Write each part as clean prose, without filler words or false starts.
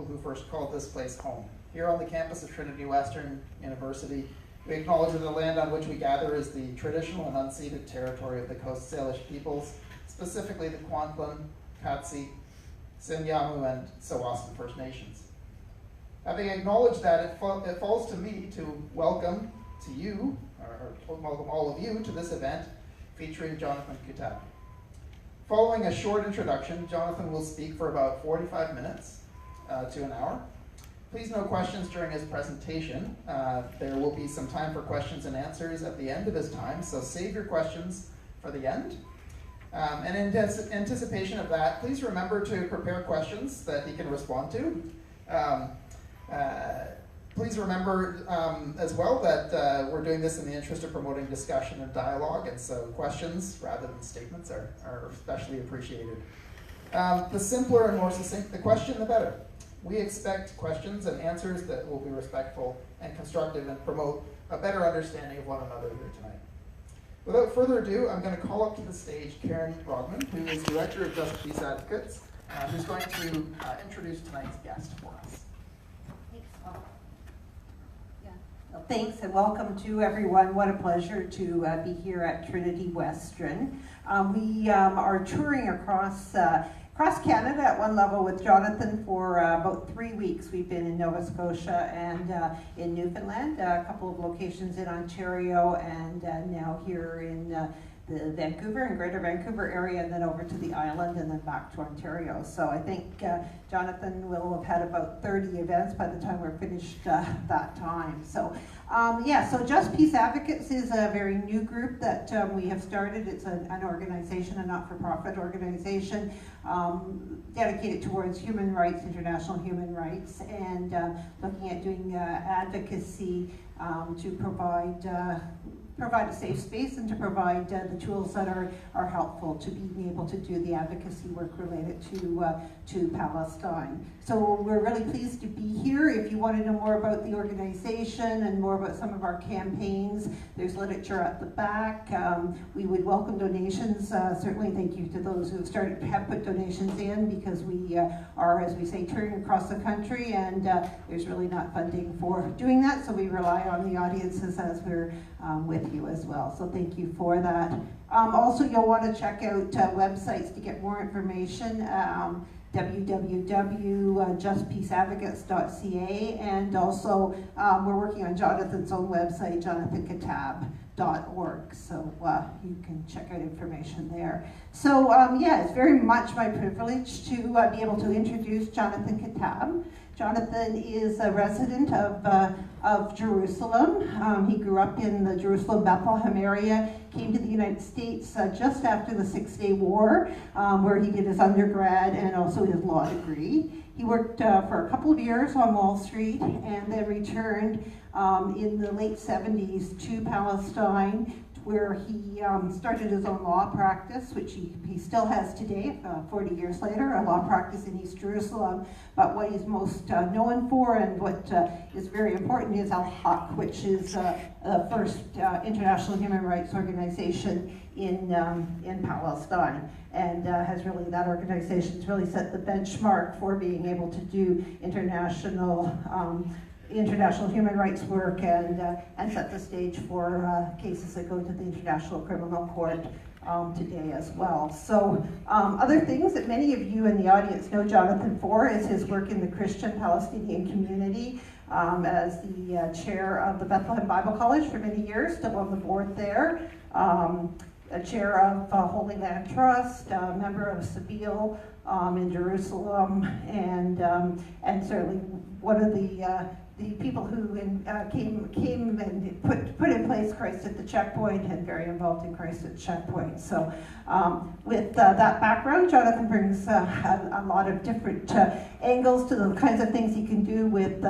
people who first called this place home. Here on the campus of Trinity Western University, we acknowledge that the land on which we gather is the traditional and unceded territory of the Coast Salish peoples, specifically the Kwantlen, Katsi, Sinyamu, and Tsawwassen First Nations. Having acknowledged that, it falls to me to welcome to you, or welcome all of you to this event featuring Jonathan Kuttab. Following a short introduction, Jonathan will speak for about 45 minutes to an hour. Please no questions during his presentation. There will be some time for questions and answers at the end of his time, so save your questions for the end. And in anticipation of that, please remember to prepare questions that he can respond to. Please remember as well that we're doing this in the interest of promoting discussion and dialogue, and so questions rather than statements are especially appreciated. The simpler and more succinct the question, the better. We expect questions and answers that will be respectful and constructive and promote a better understanding of one another here tonight. Without further ado, I'm going to call up to the stage Karen Brogman, who is Director of Just Peace Advocates, who's going to introduce tonight's guest for us. Well, thanks and welcome to everyone. What a pleasure to be here at Trinity Western. We are touring across Canada at one level with Jonathan for about 3 weeks. We've been in Nova Scotia and in Newfoundland, a couple of locations in Ontario, and now here in the Vancouver and Greater Vancouver area, and then over to the island, and then back to Ontario. So I think Jonathan will have had about 30 events by the time we're finished that time. So so Just Peace Advocates is a very new group that we have started. It's an organization, a not-for-profit organization dedicated towards human rights, international human rights, and looking at doing advocacy to provide a safe space and to provide the tools that are helpful to being able to do the advocacy work related to Palestine. So we're really pleased to be here. If you want to know more about the organization and more about some of our campaigns, there's literature at the back. We would welcome donations. Certainly thank you to those who have put donations in, because we are, as we say, touring across the country, and there's really not funding for doing that, so we rely on the audiences as we're with you as well. So thank you for that. Also, you'll want to check out websites to get more information. www.justpeaceadvocates.ca, and also we're working on Jonathan's own website, jonathankuttab.org, so you can check out information there. So it's very much my privilege to be able to introduce Jonathan Kuttab. Jonathan is a resident of Jerusalem. He grew up in the Jerusalem, Bethlehem area, came to the United States just after the Six-Day War, where he did his undergrad and also his law degree. He worked for a couple of years on Wall Street and then returned in the late 70s to Palestine, where he started his own law practice, which he still has today, 40 years later, a law practice in East Jerusalem. But what he's most known for, and what is very important, is Al-Haq, which is the first international human rights organization in Palestine. And that organization's really set the benchmark for being able to do international human rights work, and set the stage for cases that go to the International Criminal Court today as well. So other things that many of you in the audience know Jonathan for is his work in the Christian Palestinian community as the chair of the Bethlehem Bible College for many years, still on the board there, a chair of Holy Land Trust, a member of Sabeel in Jerusalem, and certainly one of the people who came and put in place Christ at the Checkpoint, and very involved in Christ at the Checkpoint. So with that background, Jonathan brings a lot of different angles to the kinds of things he can do with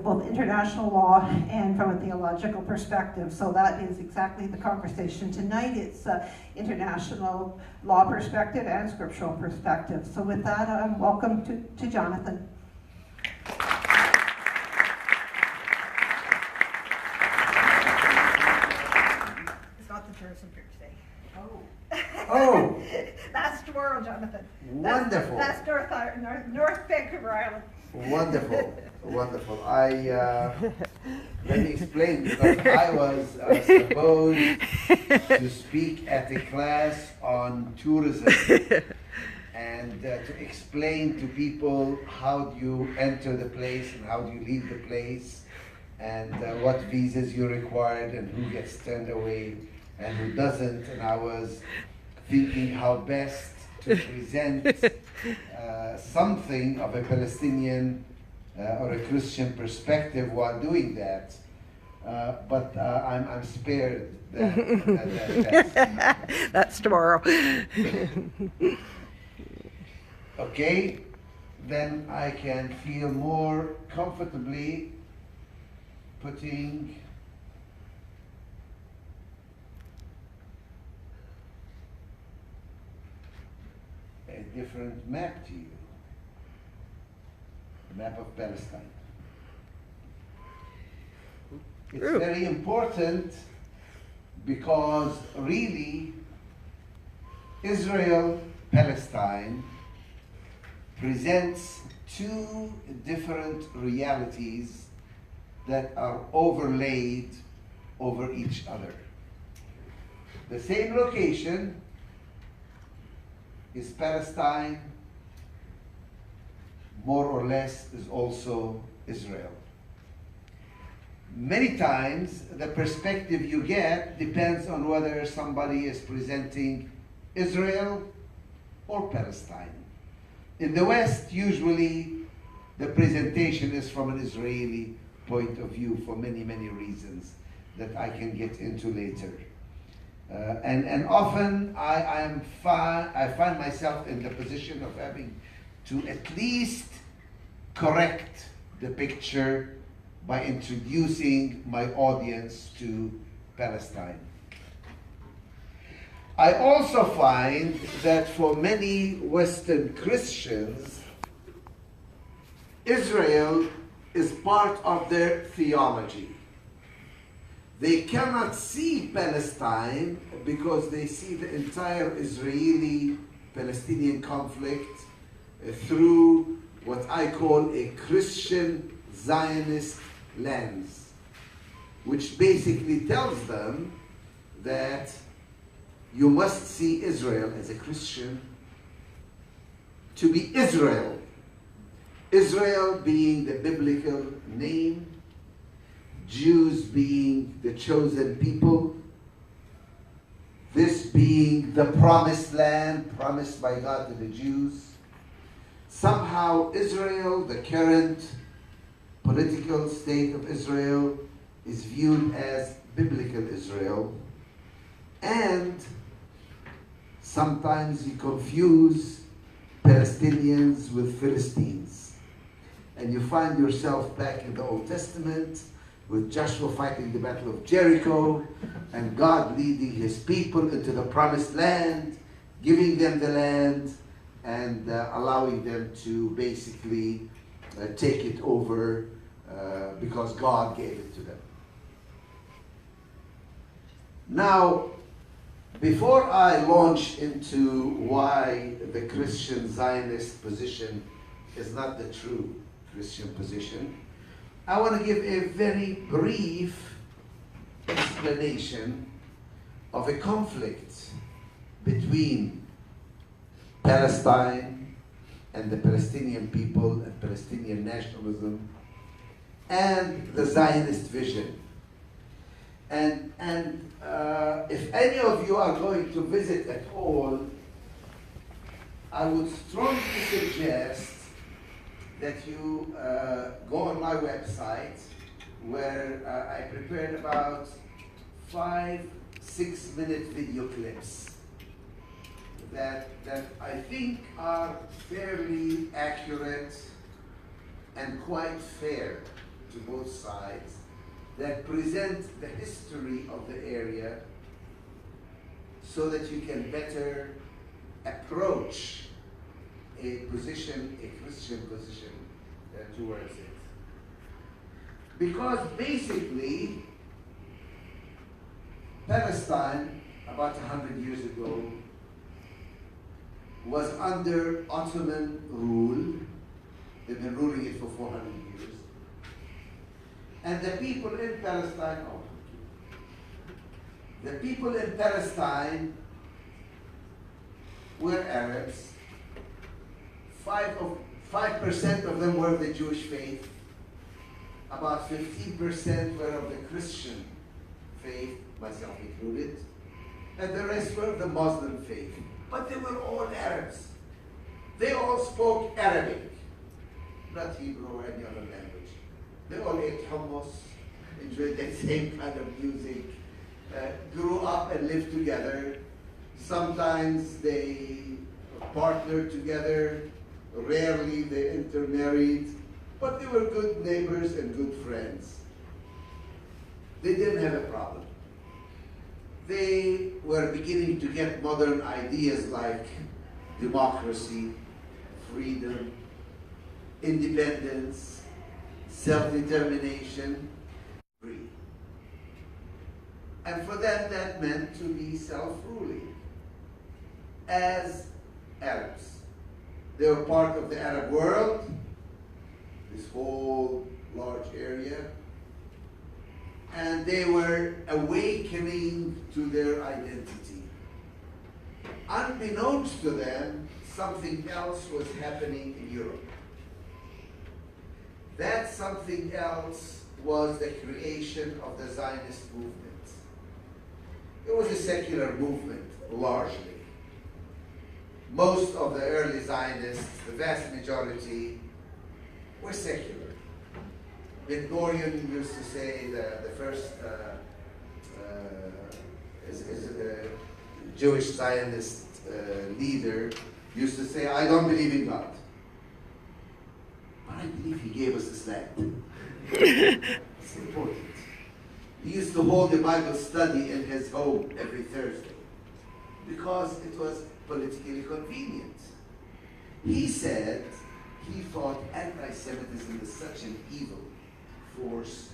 both international law and from a theological perspective. So that is exactly the conversation tonight. It's international law perspective and scriptural perspective. So with that, welcome to Jonathan. Oh! That's tomorrow, Jonathan. Wonderful. That's North Vancouver Island. Wonderful, wonderful. Let me explain, because I was supposed to speak at a class on tourism and to explain to people how do you enter the place and how do you leave the place and what visas you required and who gets turned away and who doesn't. And I was thinking how best to present something of a Palestinian or a Christian perspective while doing that. But I'm spared that. That's tomorrow. Okay, then I can feel more comfortably putting a different map to you, the map of Palestine. It's very important because really Israel-Palestine presents two different realities that are overlaid over each other. The same location is Palestine, more or less is also Israel. Many times the perspective you get depends on whether somebody is presenting Israel or Palestine. In the West, usually the presentation is from an Israeli point of view for many, many reasons that I can get into later. And often I find myself in the position of having to at least correct the picture by introducing my audience to Palestine. I also find that for many Western Christians, Israel is part of their theology. They cannot see Palestine because they see the entire Israeli-Palestinian conflict through what I call a Christian Zionist lens, which basically tells them that you must see Israel as a Christian to be Israel. Israel being the biblical name, Jews being the chosen people, this being the promised land promised by God to the Jews. Somehow Israel, the current political state of Israel, is viewed as biblical Israel, and sometimes you confuse Palestinians with Philistines. And you find yourself back in the Old Testament with Joshua fighting the Battle of Jericho and God leading his people into the promised land, giving them the land and allowing them to basically take it over because God gave it to them. Now, before I launch into why the Christian Zionist position is not the true Christian position, I want to give a very brief explanation of a conflict between Palestine and the Palestinian people and Palestinian nationalism and the Zionist vision. And if any of you are going to visit at all, I would strongly suggest that you go on my website where I prepared about 5-6 minute video clips that I think are fairly accurate and quite fair to both sides, that present the history of the area so that you can better approach a position, a Christian position towards it. Because basically, Palestine, about 100 years ago, was under Ottoman rule, They've been ruling it for 400 years. And the people in Palestine, the people in Palestine were Arabs. 5% of them were of the Jewish faith. About 15% were of the Christian faith, myself included. And the rest were of the Muslim faith. But they were all Arabs. They all spoke Arabic, not Hebrew or any other language. They all ate hummus, enjoyed the same kind of music, grew up and lived together. Sometimes they partnered together, rarely they intermarried, but they were good neighbors and good friends. They didn't have a problem. They were beginning to get modern ideas like democracy, freedom, independence, self-determination, free. And for them, that meant to be self-ruling as Arabs. They were part of the Arab world, this whole large area, and they were awakening to their identity. Unbeknownst to them, something else was happening in Europe. That something else was the creation of the Zionist movement. It was a secular movement, largely. Most of the early Zionists, the vast majority, were secular. Ben Gurion used to say, the first Jewish Zionist leader, used to say, I don't believe in God, but I believe he gave us this land. It's important. He used to hold a Bible study in his home every Thursday because it was politically convenient. He said he thought anti-Semitism is such an evil force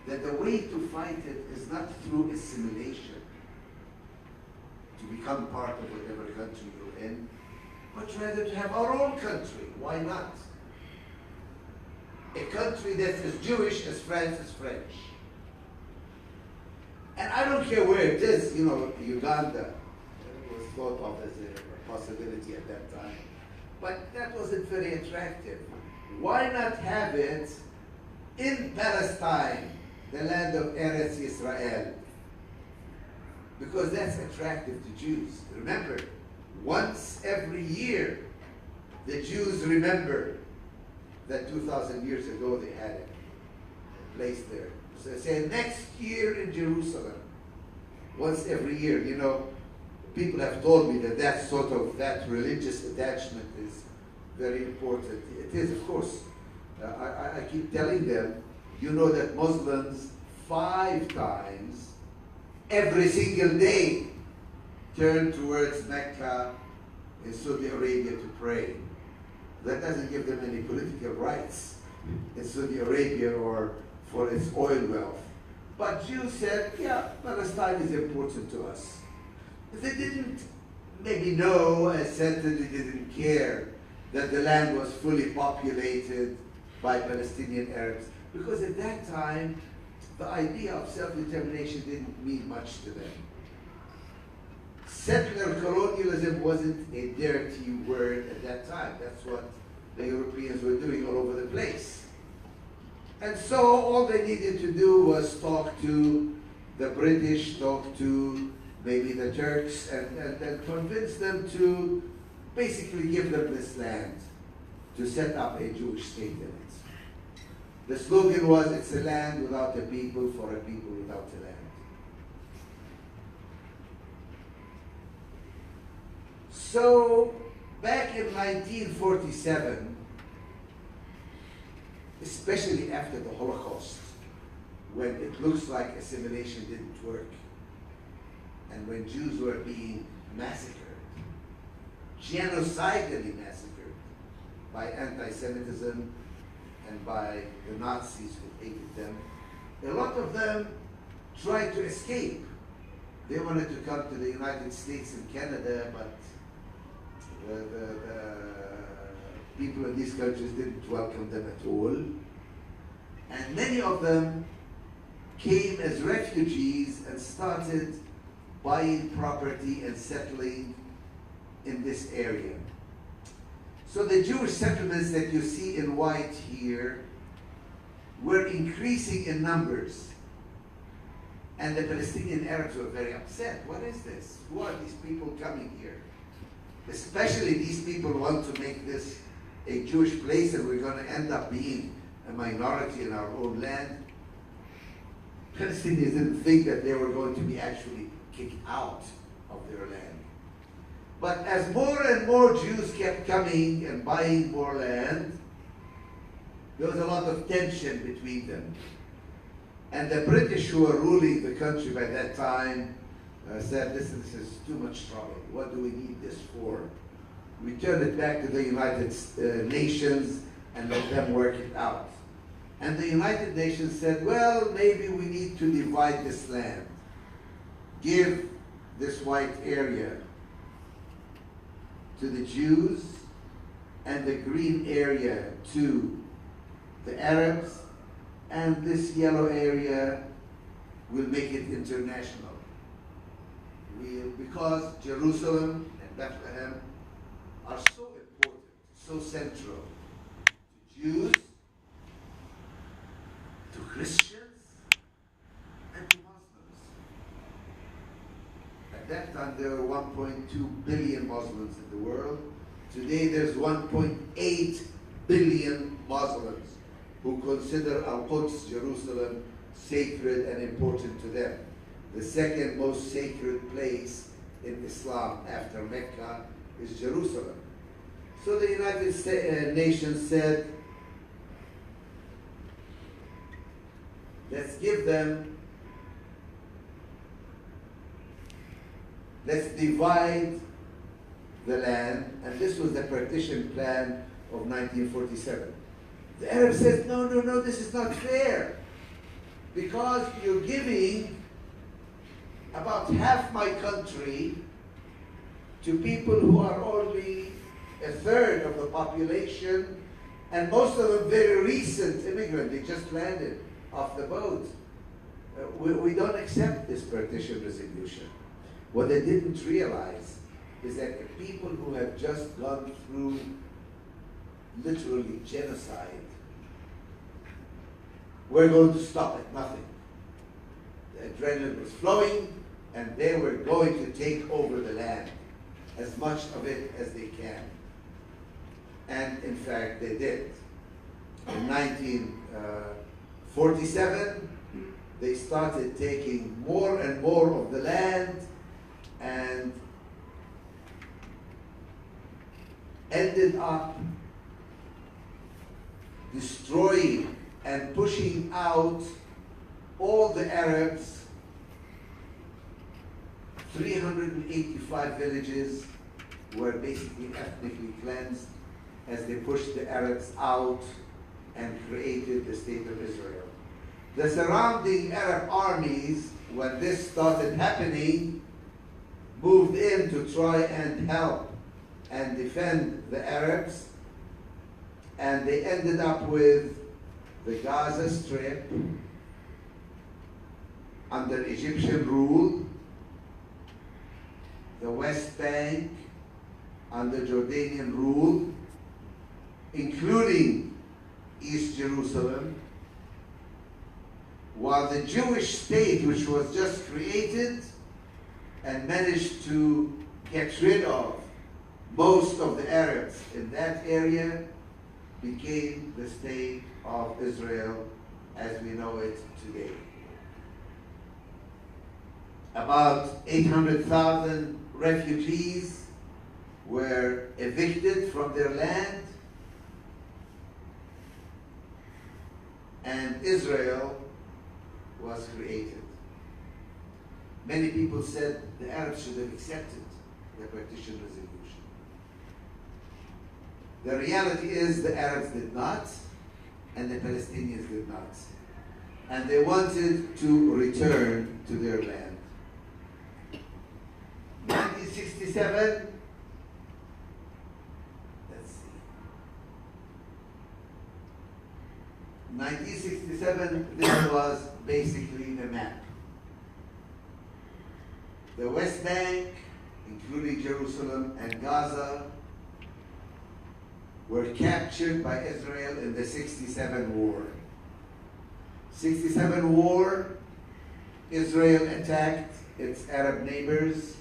that the way to fight it is not through assimilation, to become part of whatever country you're in, but rather to have our own country. Why not? A country that's as Jewish as France is French. And I don't care where it is, you know, Uganda was thought of as a possibility at that time. But that wasn't very attractive. Why not have it in Palestine, the land of Eretz Israel? Because that's attractive to Jews. Remember, once every year, the Jews remember that 2,000 years ago they had a place there. So they say next year in Jerusalem, once every year. You know, people have told me that that religious attachment is very important. It is, of course. I keep telling them, you know that Muslims 5 times every single day turn towards Mecca in Saudi Arabia to pray. That doesn't give them any political rights in Saudi Arabia or for its oil wealth. But Jews said, yeah, Palestine is important to us. They didn't maybe know, as certainly didn't care, that the land was fully populated by Palestinian Arabs, because at that time, the idea of self-determination didn't mean much to them. Settler colonialism wasn't a dirty word at that time. That's what the Europeans were doing all over the place. And so all they needed to do was talk to the British, talk to maybe the Turks, and convince them to basically give them this land, to set up a Jewish state in it. The slogan was, it's a land without a people for a people without a land. So, back in 1947, especially after the Holocaust, when it looks like assimilation didn't work, and when Jews were being massacred, genocidally massacred by anti-Semitism and by the Nazis who hated them, a lot of them tried to escape. They wanted to come to the United States and Canada, but the people in these countries didn't welcome them at all. And many of them came as refugees and started buying property and settling in this area. So the Jewish settlements that you see in white here were increasing in numbers. And the Palestinian Arabs were very upset. What is this? Who are these people coming here? Especially these people want to make this a Jewish place and we're going to end up being a minority in our own land. Palestinians didn't think that they were going to be actually kicked out of their land. But as more and more Jews kept coming and buying more land, there was a lot of tension between them. And the British, who were ruling the country by that time, said, listen, this is too much trouble. What do we need this for? We turned it back to the United Nations and let them work it out. And the United Nations said, well, maybe we need to divide this land. Give this white area to the Jews and the green area to the Arabs, and this yellow area will make it international. Because Jerusalem and Bethlehem are so important, so central to Jews, to Christians, and to Muslims. At that time, there were 1.2 billion Muslims in the world. Today, there's 1.8 billion Muslims who consider Al-Quds, Jerusalem, sacred and important to them. The second most sacred place in Islam after Mecca is Jerusalem. So the United Nations said, let's give them, let's divide the land, and this was the partition plan of 1947. The Arab says, no, no, no, this is not fair, because you're giving about half my country to people who are only a third of the population, and most of them very recent immigrants. They just landed off the boat. We don't accept this partition resolution. What they didn't realize is that the people who have just gone through literally genocide were going to stop at nothing. The adrenaline was flowing, and they were going to take over the land, as much of it as they can. And in fact, they did. In 1947, they started taking more and more of the land and ended up destroying and pushing out all the Arabs. 385 villages were basically ethnically cleansed as they pushed the Arabs out and created the state of Israel. The surrounding Arab armies, when this started happening, moved in to try and help and defend the Arabs, and they ended up with the Gaza Strip under Egyptian rule, the West Bank under Jordanian rule, including East Jerusalem, while the Jewish state, which was just created and managed to get rid of most of the Arabs in that area, became the state of Israel as we know it today. About 800,000 refugees were evicted from their land, and Israel was created. Many people said the Arabs should have accepted the partition resolution. The reality is the Arabs did not, and the Palestinians did not. And they wanted to return to their land. 1967, let's see. 1967, this was basically the map. The West Bank, including Jerusalem and Gaza, were captured by Israel in the 67 war. 67 war, Israel attacked its Arab neighbors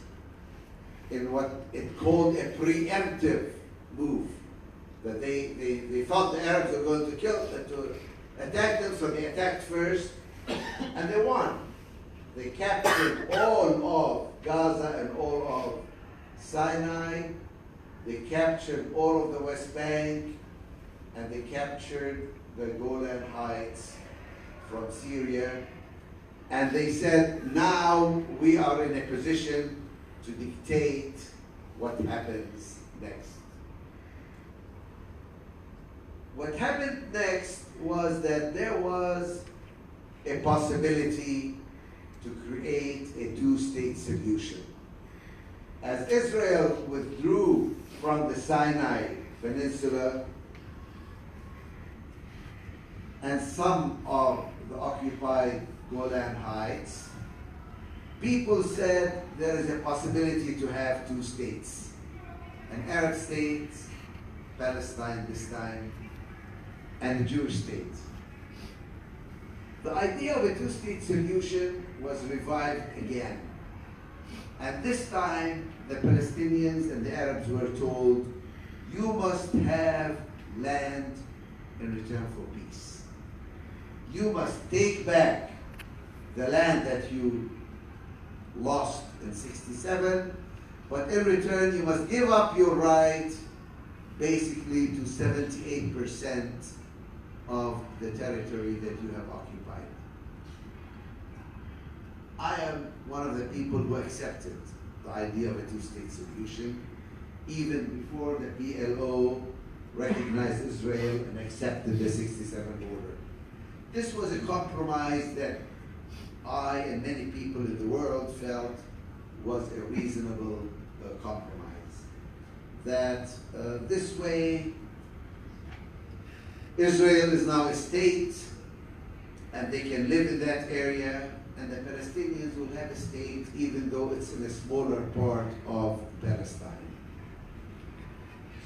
in what it called a preemptive move. That they thought the Arabs were going to attack them, so they attacked first, and they won. They captured all of Gaza and all of Sinai. They captured all of the West Bank, and they captured the Golan Heights from Syria. And they said, now we are in a position to dictate what happens next. What happened next was that there was a possibility to create a two-state solution. As Israel withdrew from the Sinai Peninsula and some of the occupied Golan Heights, people said there is a possibility to have two states. An Arab state, Palestine this time, and a Jewish state. The idea of a two-state solution was revived again. And this time, the Palestinians and the Arabs were told, you must have land in return for peace. You must take back the land that you lost in 67, but in return, you must give up your right basically to 78% of the territory that you have occupied. I am one of the people who accepted the idea of a two-state solution, even before the PLO recognized Israel and accepted the 67 border. This was a compromise that I and many people in the world felt was a reasonable compromise. That this way, Israel is now a state, and they can live in that area, and the Palestinians will have a state even though it's in a smaller part of Palestine.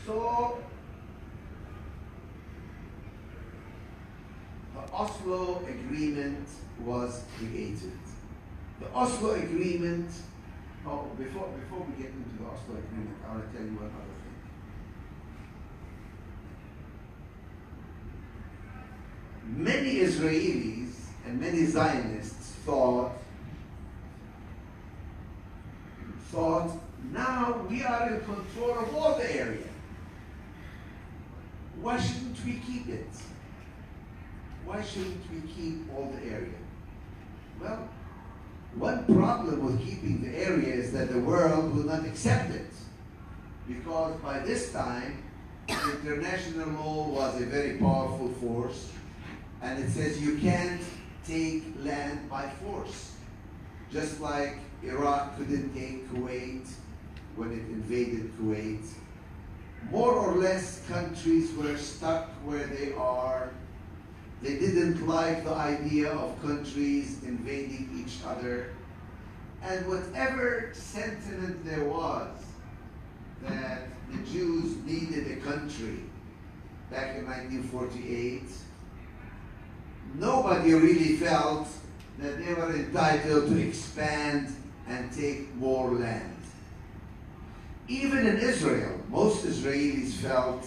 So, the Oslo Agreement was created. The Oslo Agreement, before we get into the Oslo Agreement, I want to tell you one other thing. Many Israelis and many Zionists thought now we are in control of all the area. Why shouldn't we keep it? Why shouldn't we keep all the area? Well, one problem with keeping the area is that the world will not accept it. Because by this time, international law was a very powerful force, and it says you can't take land by force. Just like Iraq couldn't take Kuwait when it invaded Kuwait. More or less countries were stuck where they are. They didn't like the idea of countries invading each other. And whatever sentiment there was that the Jews needed a country back in 1948, nobody really felt that they were entitled to expand and take more land. Even in Israel, most Israelis felt